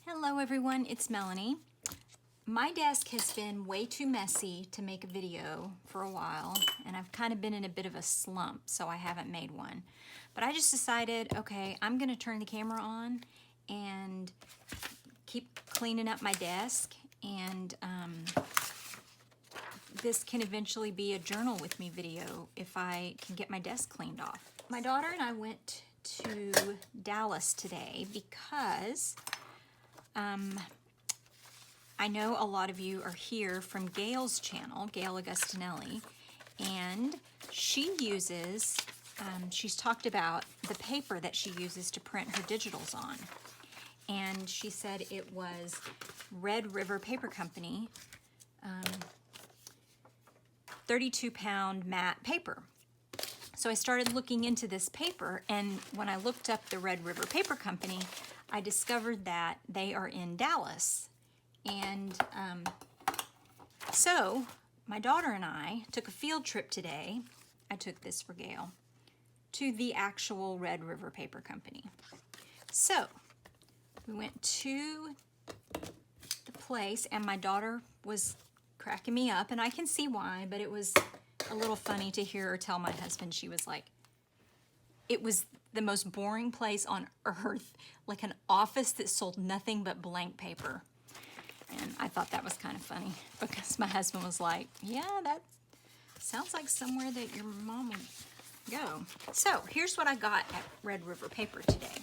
Hello everyone, it's Melanie. My desk has been way too messy to make a video for a while, and I've kind of been in a bit of a slump, so I haven't made one. But I just decided, okay, I'm gonna turn the camera on and keep cleaning up my desk, and this can eventually be a journal with me video if I can get my desk cleaned off. My daughter and I went to Dallas today because I know a lot of you are here from Gail's channel, Gail Augustinelli, and she uses, she's talked about the paper that she uses to print her digitals on. And she said it was Red River Paper Company, 32-pound matte paper. So I started looking into this paper, and when I looked up the Red River Paper Company, I discovered that they are in Dallas. And so my daughter and I took a field trip today. I took this for Gail to the actual Red River Paper Company. So we went to the place, and my daughter was cracking me up, and I can see why, but it was a little funny to hear her tell my husband. She was like, it was the most boring place on earth, like an office that sold nothing but blank paper. And I thought that was kind of funny because my husband was like, yeah, that sounds like somewhere that your mom would go. So here's what I got at Red River Paper today.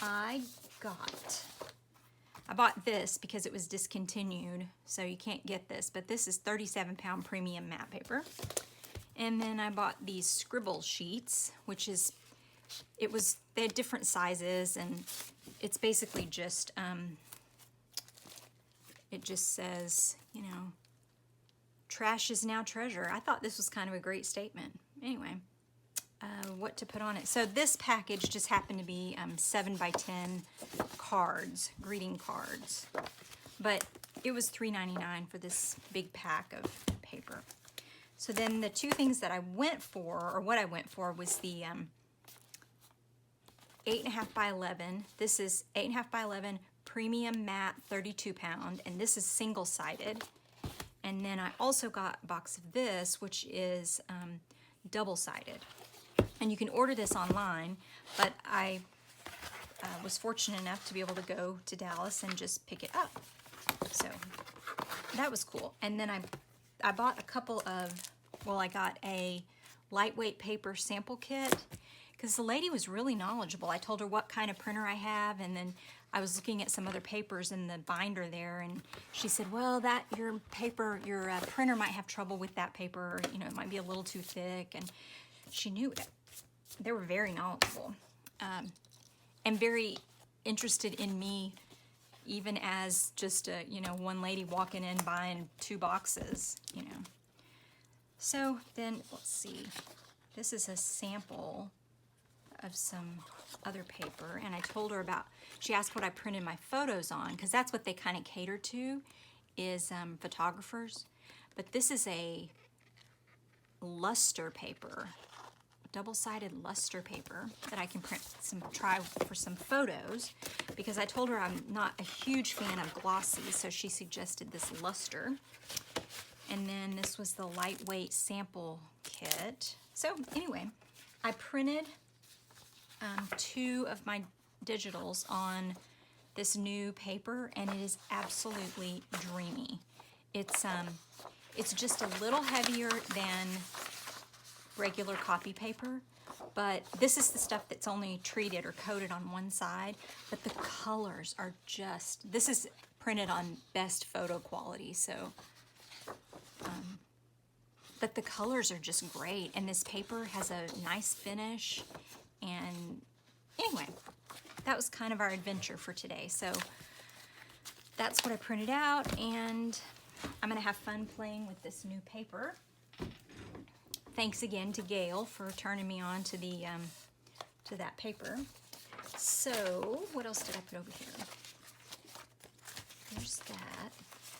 I bought this because it was discontinued, so you can't get this, but this is 37-pound premium matte paper. And then I bought these scribble sheets, which is, they had different sizes, and it's basically just, it just says, you know, trash is now treasure. I thought this was kind of a great statement. Anyway, what to put on it. So this package just happened to be 7x10 cards, greeting cards. But it was $3.99 for this big pack of paper. So then the two things that I went for, or what I went for, was the 8.5x11. This is 8.5x11 premium matte 32-pound, and this is single-sided. And then I also got a box of this, which is double-sided. And you can order this online, but I was fortunate enough to be able to go to Dallas and just pick it up. So that was cool. And then I bought a couple of, well, I got a lightweight paper sample kit because the lady was really knowledgeable. I told her what kind of printer I have, and then I was looking at some other papers in the binder there, and she said, well, your printer might have trouble with that paper, you know, it might be a little too thick, and she knew it. They were very knowledgeable, and very interested in me, even as just a, you know, one lady walking in buying 2 boxes, you know. So then, let's see, this is a sample of some other paper, and I told her about, she asked what I printed my photos on, because that's what they kind of cater to, is photographers. But this is a luster paper, double-sided luster paper that I can try for some photos, because I told her I'm not a huge fan of glossy, so she suggested this luster. And then this was the lightweight sample kit. So anyway, I printed 2 of my digitals on this new paper, and it is absolutely dreamy. It's just a little heavier than regular copy paper, but this is the stuff that's only treated or coated on one side, but the colors are just, this is printed on best photo quality, so but the colors are just great, and this paper has a nice finish. And anyway, that was kind of our adventure for today. So that's what I printed out, and I'm gonna have fun playing with this new paper. Thanks again to Gail for turning me on to the to that paper. So what else did I put over here? There's that.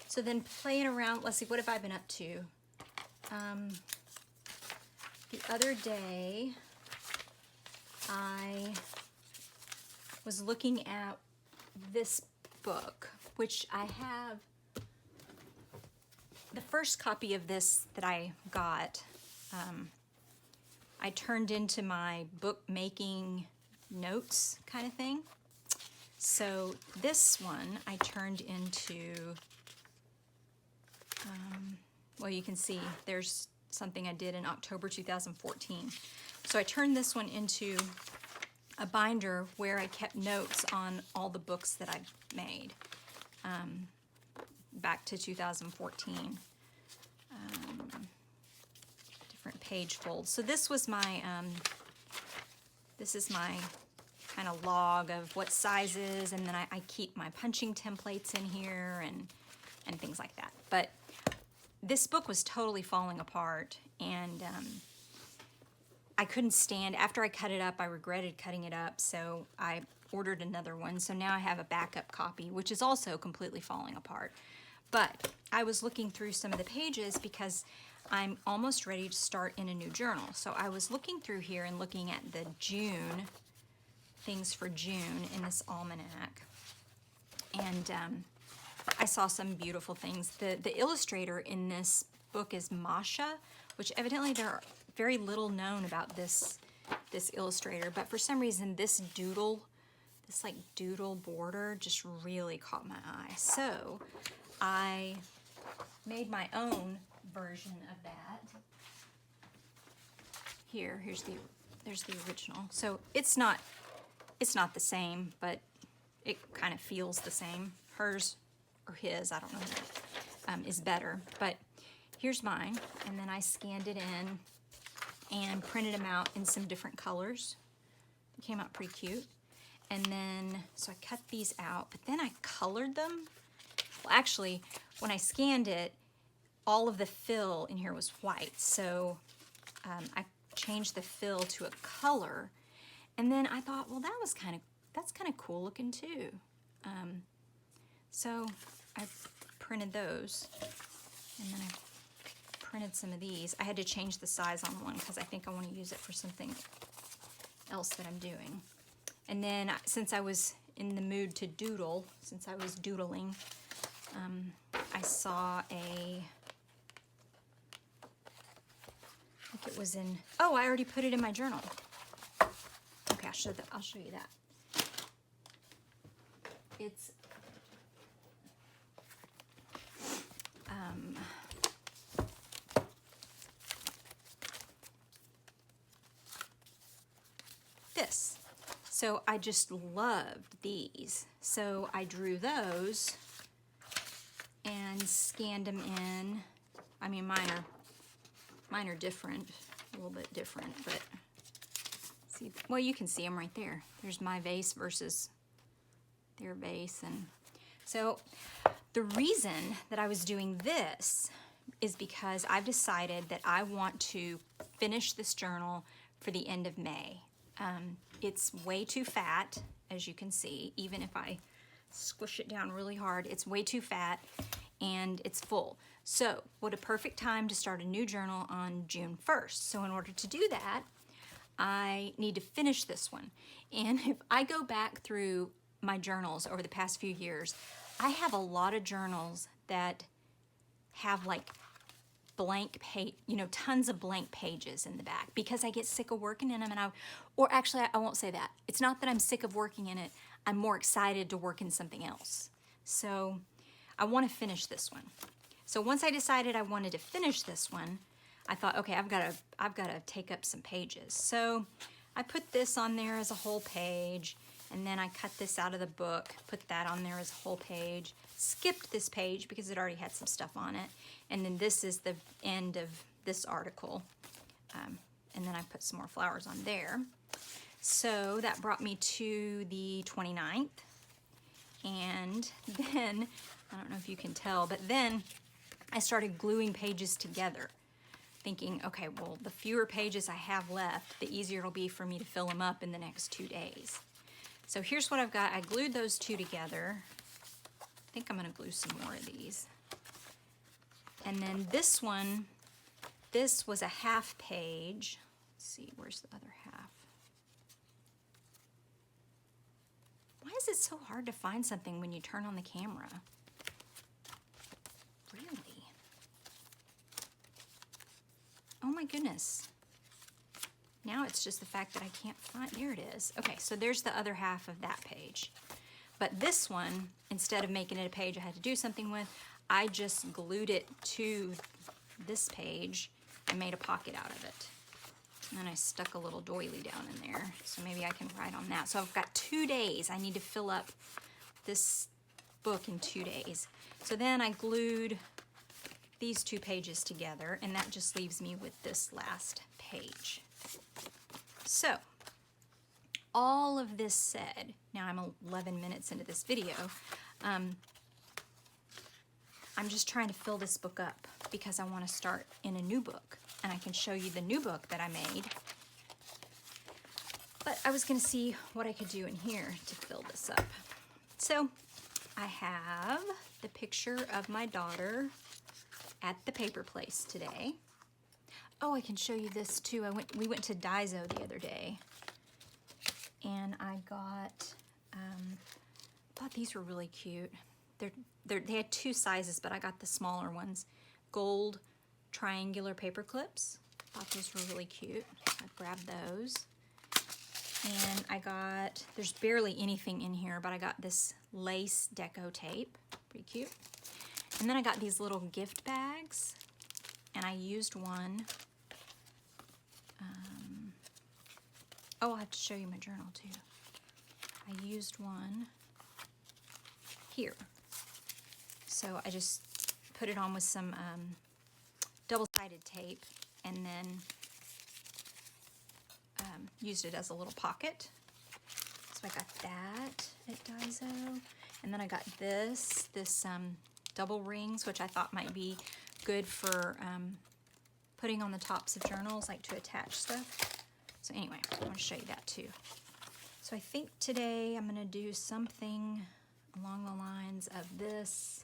So then playing around, let's see, what have I been up to? The other day, I was looking at this book, which I have. The first copy of this that I got, I turned into my bookmaking notes kind of thing. So this one I turned into, well, you can see there's something I did in October 2014. So I turned this one into a binder where I kept notes on all the books that I've made back to 2014. Different page folds. So this was my, this is my kind of log of what sizes, and then I keep my punching templates in here and things like that. But this book was totally falling apart, and I couldn't stand, after I cut it up, I regretted cutting it up, so I ordered another one. So now I have a backup copy, which is also completely falling apart. But I was looking through some of the pages because I'm almost ready to start in a new journal. So I was looking through here and looking at the June, things for June in this almanac. And I saw some beautiful things. The illustrator in this book is Masha, which evidently there very little known about this illustrator, but for some reason this doodle, this like doodle border just really caught my eye. So I made my own version of that. There's the original. So it's not the same, but it kind of feels the same. Hers or his, I don't know, is better. But here's mine, and then I scanned it in and printed them out in some different colors. It came out pretty cute. And then, so I cut these out, but then I colored them. Well, actually, when I scanned it, all of the fill in here was white. So I changed the fill to a color. And then I thought, well, that's kind of cool looking too. So I printed those, and then I printed some of these. I had to change the size on one because I think I want to use it for something else that I'm doing. And then since I was in the mood to doodle, since I was doodling, I saw I think it was in, oh, I already put it in my journal. Okay, I'll show you that. It's this. So I just loved these. So I drew those and scanned them in. I mean, mine are different, a little bit different, but see, well, you can see them right there. There's my vase versus their vase. And so the reason that I was doing this is because I've decided that I want to finish this journal for the end of May. It's way too fat, as you can see. Even if I squish it down really hard, it's way too fat and it's full. So what a perfect time to start a new journal on June 1st. So in order to do that, I need to finish this one. And if I go back through my journals over the past few years, I have a lot of journals that have like blank page, tons of blank pages in the back because I get sick of working in them. Or actually, I won't say that. It's not that I'm sick of working in it. I'm more excited to work in something else. So I want to finish this one. So once I decided I wanted to finish this one, I thought, okay, I've got to take up some pages. So I put this on there as a whole page, and then I cut this out of the book, put that on there as a whole page, skipped this page because it already had some stuff on it, and then this is the end of this article, and then I put some more flowers on there. So that brought me to the 29th, and then, I don't know if you can tell, but then I started gluing pages together, thinking, okay, well, the fewer pages I have left, the easier it'll be for me to fill them up in the next 2 days. So here's what I've got. I glued those two together. I think I'm going to glue some more of these. And then this one, this was a half page. Let's see, where's the other half? Why is it so hard to find something when you turn on the camera? Really? Oh my goodness. Now it's just the fact that I can't find, there it is. Okay, so there's the other half of that page. But this one, instead of making it a page I had to do something with, I just glued it to this page and made a pocket out of it. And then I stuck a little doily down in there, so maybe I can write on that. So I've got 2 days. I need to fill up this book in 2 days. So then I glued these 2 pages together, and that just leaves me with this last page. So, all of this said, now I'm 11 minutes into this video, I'm just trying to fill this book up because I want to start in a new book, and I can show you the new book that I made. But I was going to see what I could do in here to fill this up. So, I have the picture of my daughter at the paper place today. Oh, I can show you this too. We went to Daiso the other day, and I got, thought these were really cute. They had 2 sizes, but I got the smaller ones. Gold triangular paper clips. Thought those were really cute. I grabbed those. And I got, there's barely anything in here, but I got this lace deco tape. Pretty cute. And then I got these little gift bags, and I used one. Oh, I'll have to show you my journal too. I used one here. So I just put it on with some double-sided tape, and then used it as a little pocket. So I got that at Daiso. And then I got this double rings, which I thought might be good for putting on the tops of journals, like to attach stuff. So anyway, I want to show you that too. So I think today I'm going to do something along the lines of this.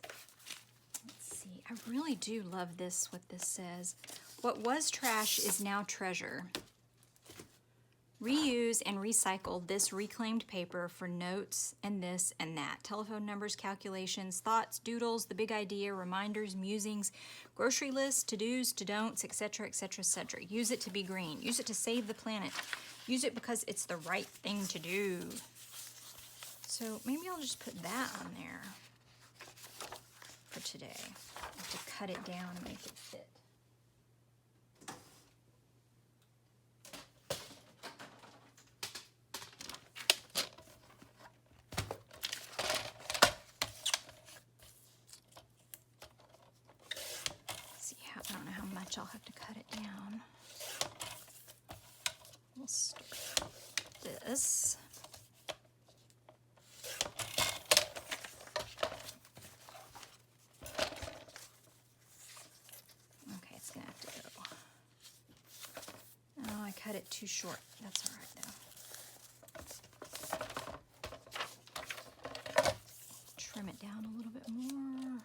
Let's see, I really do love this, what this says. What was trash is now treasure. Reuse and recycle this reclaimed paper for notes and this and that. Telephone numbers, calculations, thoughts, doodles, the big idea, reminders, musings, grocery lists, to-dos, to-don'ts, etc., etc., etc. Use it to be green. Use it to save the planet. Use it because it's the right thing to do. So maybe I'll just put that on there for today. I have to cut it down and make it fit. I don't know how much I'll have to cut it down. We'll start with this. Okay, it's gonna have to go. Oh, I cut it too short. That's all right though. Trim it down a little bit more.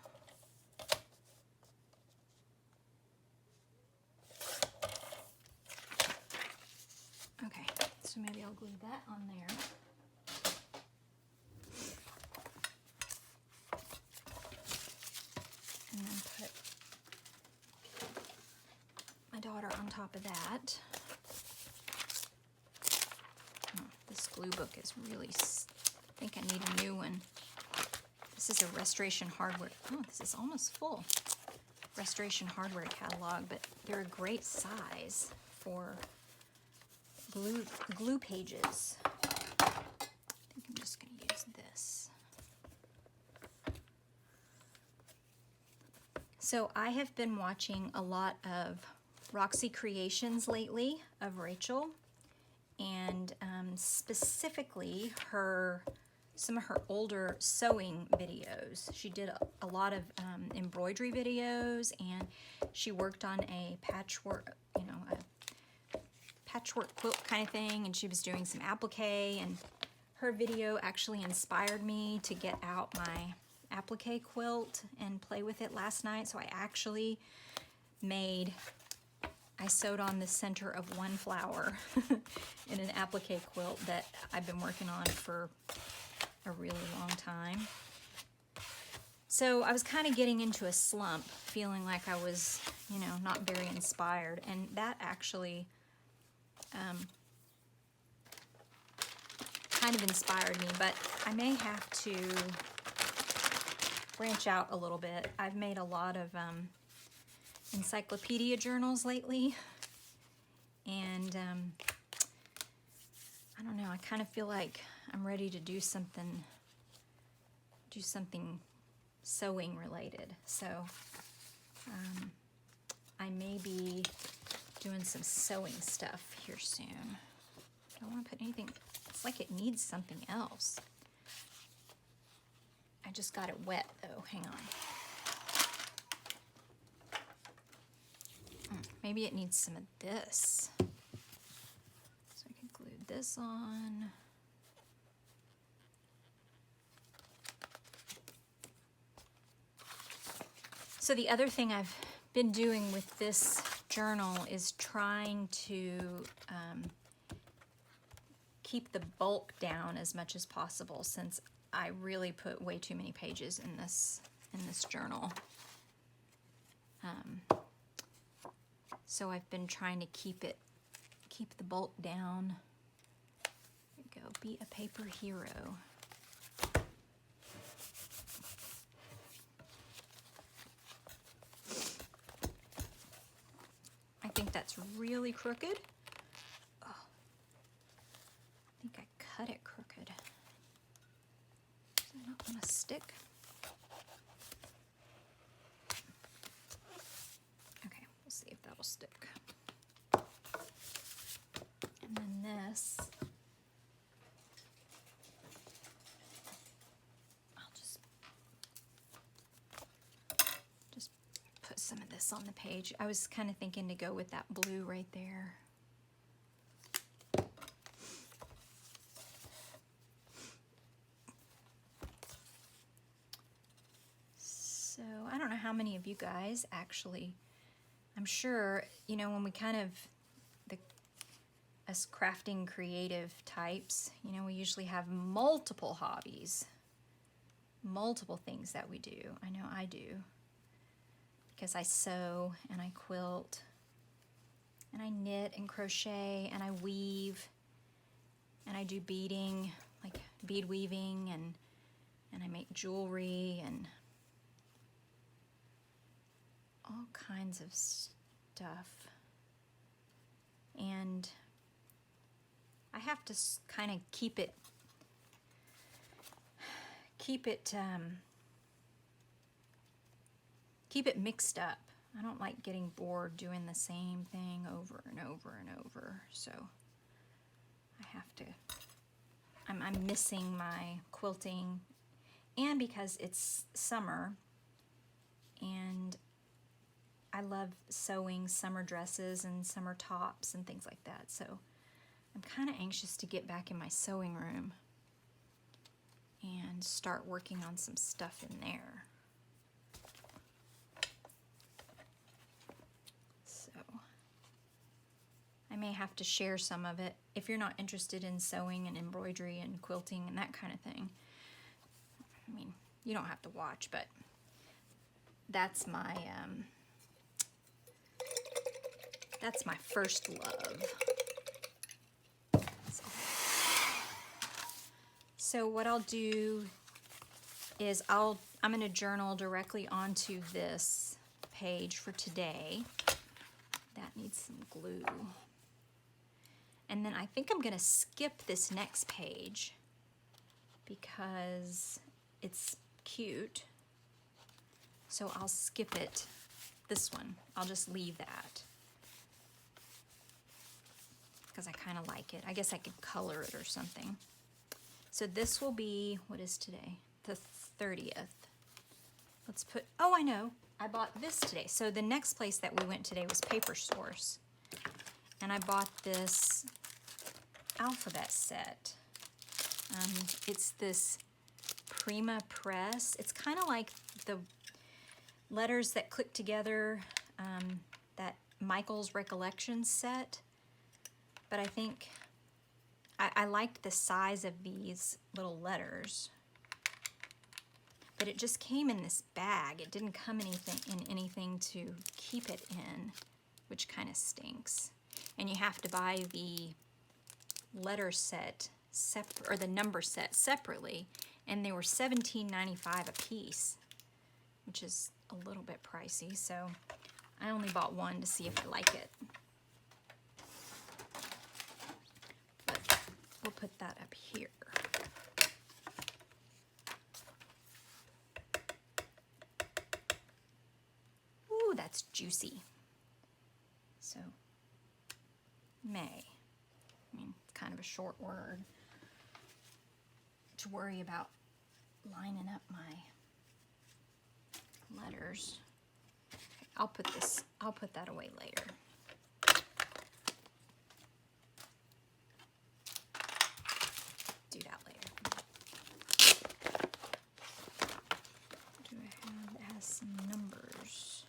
Okay, so maybe I'll glue that on there. And then put my daughter on top of that. Oh, this glue book is really, I think I need a new one. This is a Restoration Hardware. Oh, this is almost full. Restoration Hardware catalog, but they're a great size for glue pages. I think I'm just going to use this. So I have been watching a lot of Roxy Creations lately of Rachel, and specifically some of her older sewing videos. She did a lot of embroidery videos, and she worked on a patchwork, a patchwork quilt kind of thing, and she was doing some applique, and her video actually inspired me to get out my applique quilt and play with it last night. So I actually I sewed on the center of one flower in an applique quilt that I've been working on for a really long time. So I was kind of getting into a slump, feeling like I was, you know, not very inspired, and that actually kind of inspired me, but I may have to branch out a little bit. I've made a lot of Encyclopedia journals lately, and I don't know, I kind of feel like I'm ready to do something sewing related. So I may be doing some sewing stuff here soon. I don't want to put anything, it's like it needs something else. I just got it wet though, hang on. Maybe it needs some of this. So I can glue this on. So the other thing I've been doing with this journal is trying to keep the bulk down as much as possible, since I really put way too many pages in this journal. So I've been trying to keep the bulk down. There you go, be a paper hero. I think that's really crooked. Oh, I think I cut it crooked. Does it not want to stick? Okay, we'll see if that'll stick. And then this, I'll just put some of this on the page. I was kind of thinking to go with that blue right there. So I don't know how many of you guys actually, I'm sure, you know, when we kind of, us crafting creative types, you know, we usually have multiple hobbies, multiple things that we do. I know I do, because I sew and I quilt and I knit and crochet and I weave and I do beading, like bead weaving, and I make jewelry and all kinds of stuff. And I have to kind of keep it mixed up. I don't like getting bored doing the same thing over and over and over. So I have to, I'm missing my quilting, and because it's summer and I love sewing summer dresses and summer tops and things like that. So I'm kind of anxious to get back in my sewing room and start working on some stuff in there. So I may have to share some of it. If you're not interested in sewing and embroidery and quilting and that kind of thing, I mean, you don't have to watch, but that's my first love. So what I'll do is I'm going to journal directly onto this page for today. That needs some glue. And then I think I'm going to skip this next page because it's cute. So I'll skip it, this one. I'll just leave that because I kind of like it. I guess I could color it or something. So this will be, what is today? The 30th. Let's put, oh, I know. I bought this today. So the next place that we went today was Paper Source. And I bought this alphabet set. It's this Prima Press. It's kind of like the letters that click together, that Michael's Recollections set. But I think I liked the size of these little letters. but it just came in this bag. It didn't come in anything to keep it in, which kind of stinks. And you have to buy the letter set or the number set separately, and they were $17.95 a piece, which is a little bit pricey, so I only bought one to see if I like it. But we'll put that up here. Ooh, that's juicy. So, May. I mean, it's kind of a short word to worry about lining up my letters. Okay, I'll put that away later. Do that later. What do I have that has some numbers?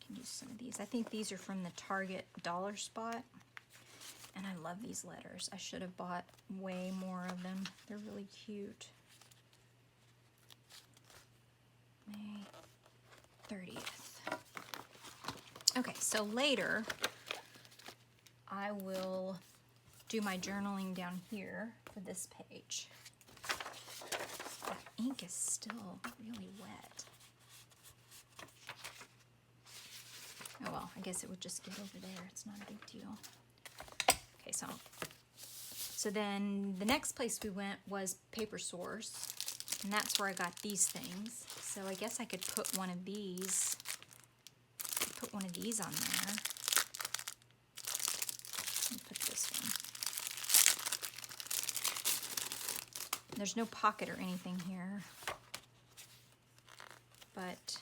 Can use some of these. I think these are from the Target dollar spot. And I love these letters. I should have bought way more of them. They're really cute. May 30th. Okay, so later I will do my journaling down here for this page. That ink is still really wet. Oh well, I guess it would just get over there. It's not a big deal. Okay, so then the next place we went was Paper Source, and that's where I got these things. So I guess I could put one of these on there. And put this one. There's no pocket or anything here, but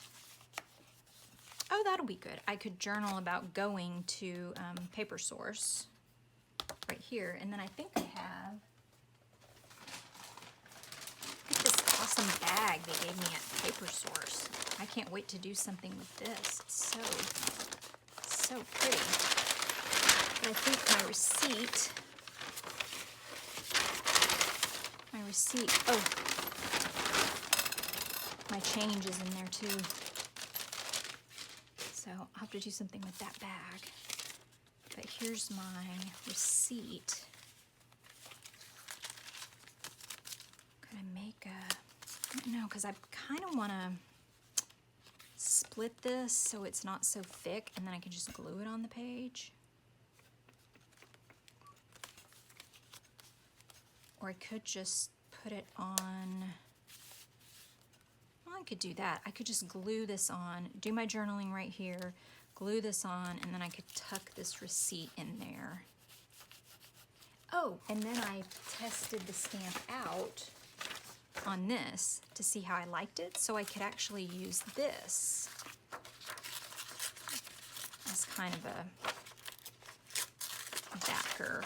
oh, that'll be good. I could journal about going to Paper Source. Right here, and then I think I have this awesome bag they gave me at Paper Source. I can't wait to do something with this. It's so pretty. And I think my receipt, oh, my change is in there too. So I'll have to do something with that bag. But here's my receipt. Could I make a, I don't know, because I kind of want to split this so it's not so thick, and then I can just glue it on the page. Or I could just put it on, well, I could do that. I could just glue this on, do my journaling right here, glue this on, and then I could tuck this receipt in there. Oh, and then I tested the stamp out on this to see how I liked it, so I could actually use this as kind of a backer.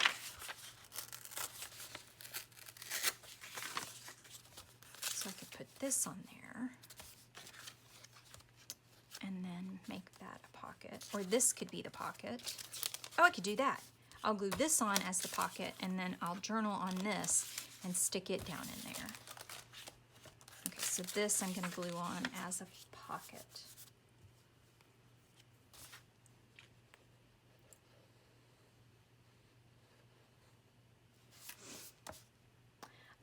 So I could put this on there and then make that a pocket, or this could be the pocket. Oh, I could do that. I'll glue this on as the pocket, and then I'll journal on this and stick it down in there. Okay, so this I'm going to glue on as a pocket.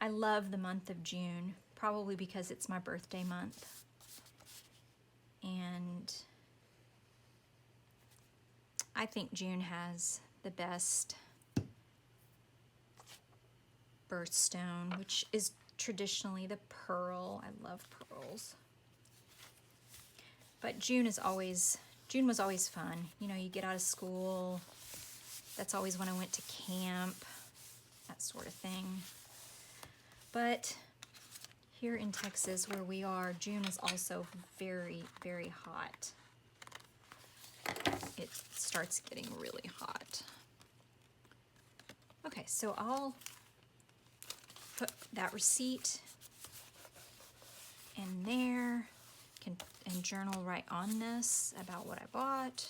I love the month of June, probably because it's my birthday month. And I think June has the best birthstone, which is traditionally the pearl. I love pearls. But June was always fun. You know, you get out of school. That's always when I went to camp, that sort of thing. But here in Texas, where we are, June is also very, very hot. It starts getting really hot. Okay, so I'll put that receipt in there and journal right on this about what I bought.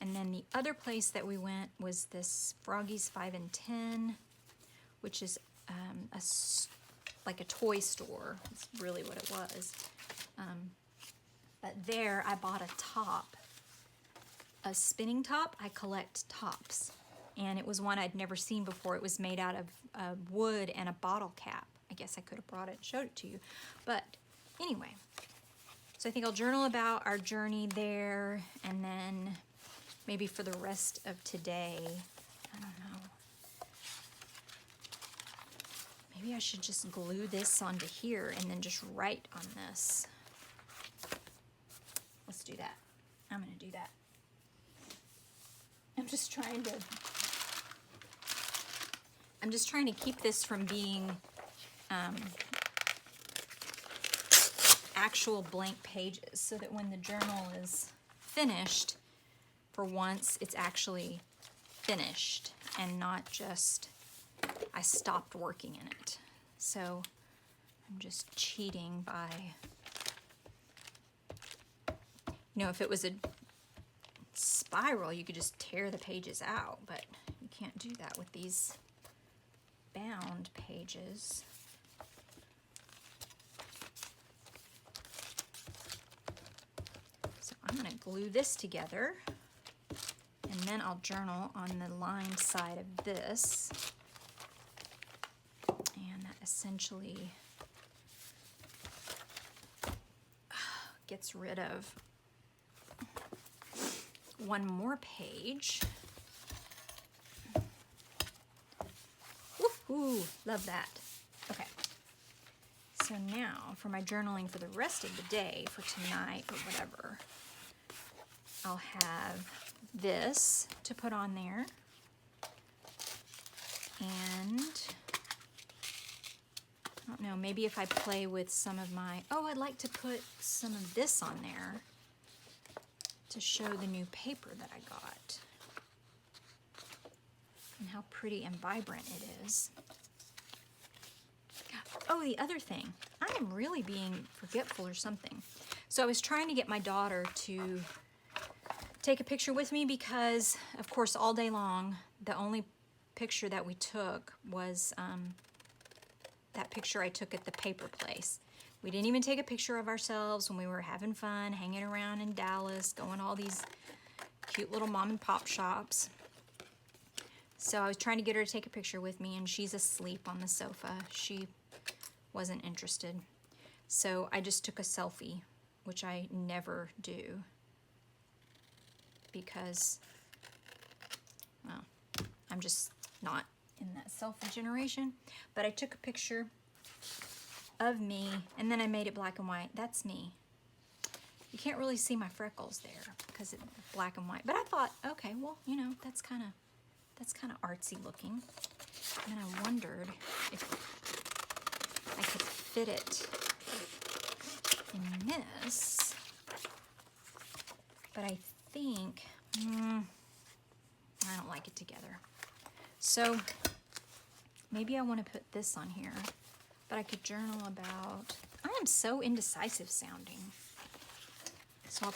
And then the other place that we went was this Froggy's 5 and 10, which is like a toy store. That's really what it was. But there I bought a top, a spinning top. I collect tops. And it was one I'd never seen before. It was made out of wood and a bottle cap. I guess I could have brought it and showed it to you. But anyway, so I think I'll journal about our journey there, and then maybe for the rest of today, I don't know. Maybe I should just glue this onto here and then just write on this. Let's do that. I'm gonna do that. I'm just trying to keep this from being actual blank pages, so that when the journal is finished, for once it's actually finished and not just I stopped working in it. So I'm just cheating by, you know, if it was a spiral, you could just tear the pages out, but you can't do that with these bound pages. So I'm going to glue this together, and then I'll journal on the lined side of this, and that essentially gets rid of one more page. Ooh, love that. Okay. So now for my journaling for the rest of the day, for tonight or whatever, I'll have this to put on there. And I don't know, maybe if I play with some of my, I'd like to put some of this on there to show the new paper that I got and how pretty and vibrant it is. Oh, the other thing, I am really being forgetful or something. So I was trying to get my daughter to take a picture with me because, of course, all day long, the only picture that we took was that picture I took at the paper place. We didn't even take a picture of ourselves when we were having fun, hanging around in Dallas, going to all these cute little mom and pop shops. So I was trying to get her to take a picture with me, and she's asleep on the sofa. She wasn't interested. So I just took a selfie, which I never do because, well, I'm just not in that selfie generation. But I took a picture of me, and then I made it black and white. That's me. You can't really see my freckles there because it's black and white. But I thought, okay, well, you know, that's kind of artsy looking. And then I wondered if I could fit it in this. But I think, I don't like it together. So maybe I want to put this on here. But I could journal about, I am so indecisive sounding. So I'm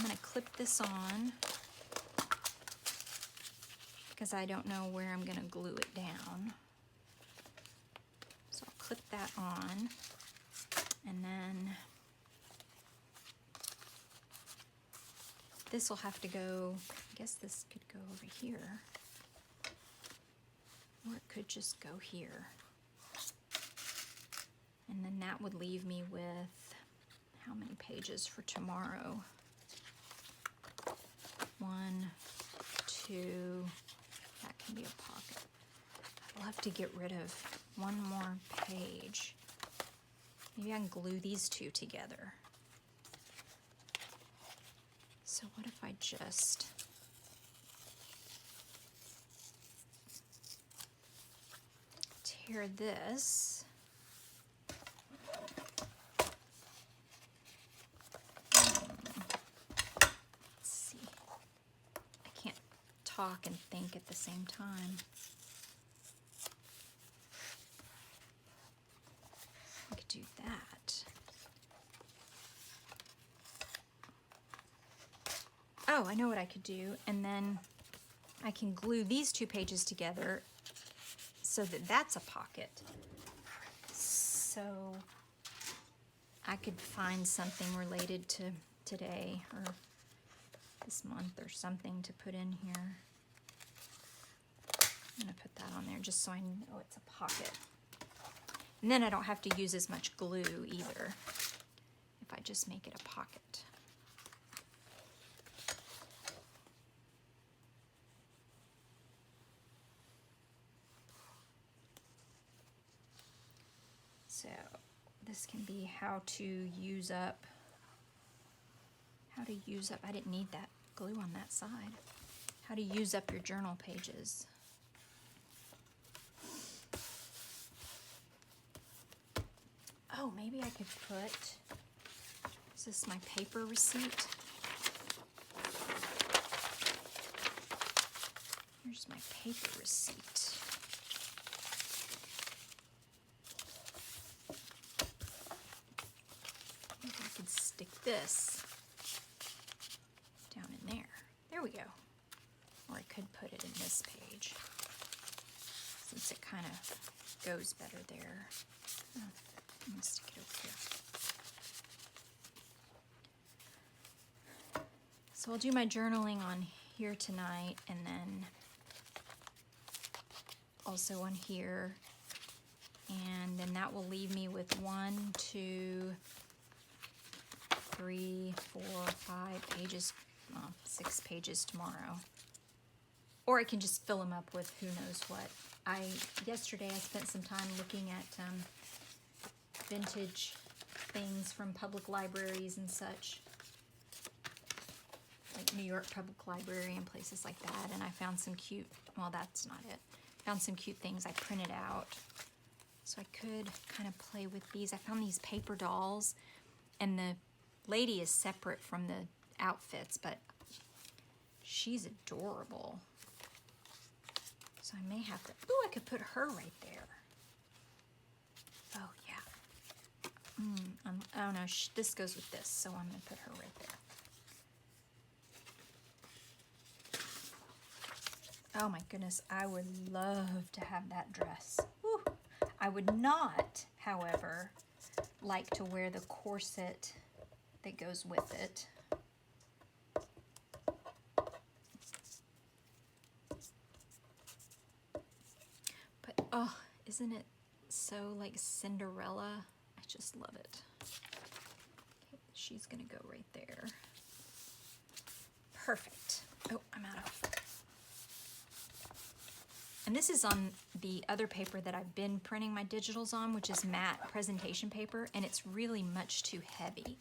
going to clip this on because I don't know where I'm going to glue it down. So I'll clip that on, and then this will have to go, I guess this could go over here, or it could just go here. And then that would leave me with how many pages for tomorrow? 1, 2, that can be a pocket. I'll have to get rid of one more page. Maybe I can glue these two together. So what if I just tear this? Talk and think at the same time. I could do that. oh, I know what I could do. And then I can glue these 2 pages together so that that's a pocket. So I could find something related to today or this month or something to put in here. I'm gonna put that on there just so I know it's a pocket. And then I don't have to use as much glue either if I just make it a pocket. So this can be how to use up, I didn't need that glue on that side. How to use up your journal pages. Oh, maybe I could put, is this my paper receipt? Here's my paper receipt. Maybe I could stick this down in there. There we go. Or I could put it in this page, since it kind of goes better there. Oh, I'm gonna stick it over here. So I'll do my journaling on here tonight, and then also on here, and then that will leave me with 1, 2, 3, 4, 5 pages, well, 6 pages tomorrow. Or I can just fill them up with who knows what. Yesterday I spent some time looking at vintage things from public libraries and such, like New York Public Library and places like that, and I found some cute, well, that's not it. Found some cute things I printed out. So I could kind of play with these. I found these paper dolls, and the lady is separate from the outfits, but she's adorable. So I may have to, ooh, I could put her right there. Oh, yeah. Oh no, this goes with this, so I'm gonna put her right there. Oh my goodness, I would love to have that dress. Whew. I would not, however, like to wear the corset that goes with it. But, oh, isn't it so like Cinderella? I just love it. Okay, she's gonna go right there. Perfect. Oh, I'm out of. And this is on the other paper that I've been printing my digitals on, which is matte presentation paper, and it's really much too heavy.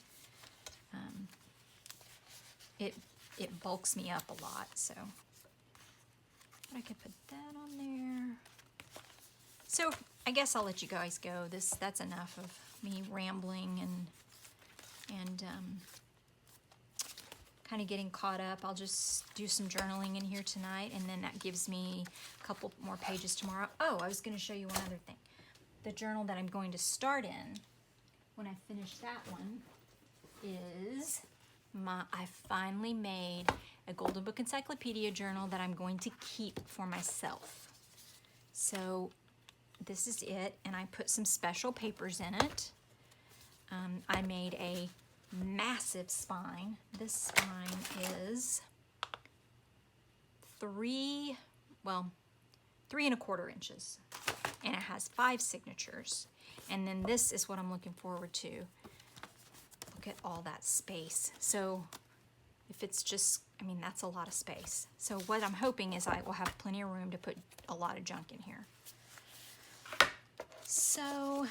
It bulks me up a lot, so. But I could put that on there. So I guess I'll let you guys go. That's enough of me rambling and kind of getting caught up. I'll just do some journaling in here tonight, and then that gives me a couple more pages tomorrow. Oh, I was going to show you one other thing. The journal that I'm going to start in when I finish that one is I finally made a Golden Book Encyclopedia journal that I'm going to keep for myself. So this is it, and I put some special papers in it. I made a massive spine. This spine is 3 1/4 inches, and it has 5 signatures. And then this is what I'm looking forward to. Look at all that space. So if it's just, I mean, that's a lot of space. So what I'm hoping is I will have plenty of room to put a lot of junk in here. So,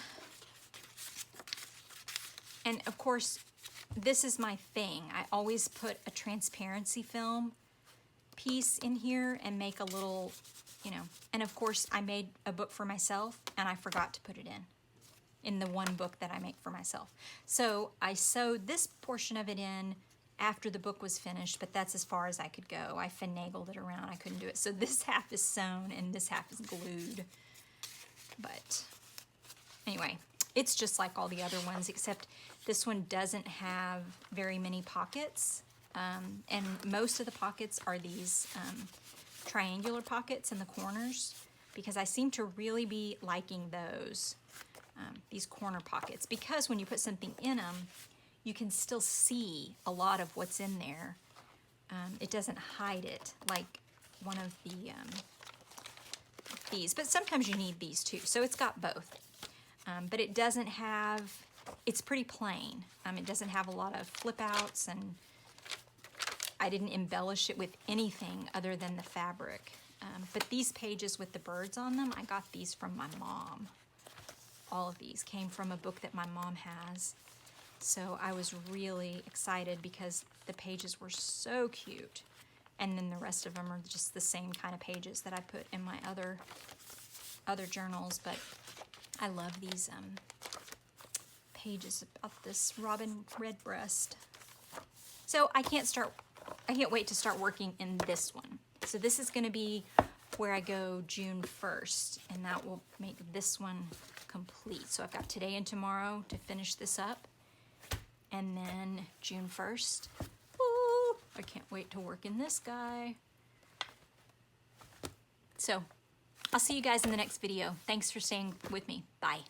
and of course, this is my thing. I always put a transparency film piece in here and make a little, you know, and of course I made a book for myself and I forgot to put it in the one book that I make for myself. So I sewed this portion of it in after the book was finished, but that's as far as I could go. I finagled it around, I couldn't do it. So this half is sewn and this half is glued. But anyway, it's just like all the other ones, except this one doesn't have very many pockets. And most of the pockets are these triangular pockets in the corners, because I seem to really be liking those, these corner pockets, because when you put something in them, you can still see a lot of what's in there. It doesn't hide it like one of the these, but sometimes you need these too. So it's got both, but it doesn't have, it's pretty plain. It doesn't have a lot of flip outs, and I didn't embellish it with anything other than the fabric. But these pages with the birds on them, I got these from my mom. All of these came from a book that my mom has. So I was really excited because the pages were so cute. And then the rest of them are just the same kind of pages that I put in my other journals. But I love these pages about this robin redbreast. So I can't wait to start working in this one. So this is going to be where I go June 1st, and that will make this one complete. So I've got today and tomorrow to finish this up, and then June 1st, woo, I can't wait to work in this guy. So I'll see you guys in the next video. Thanks for staying with me. Bye.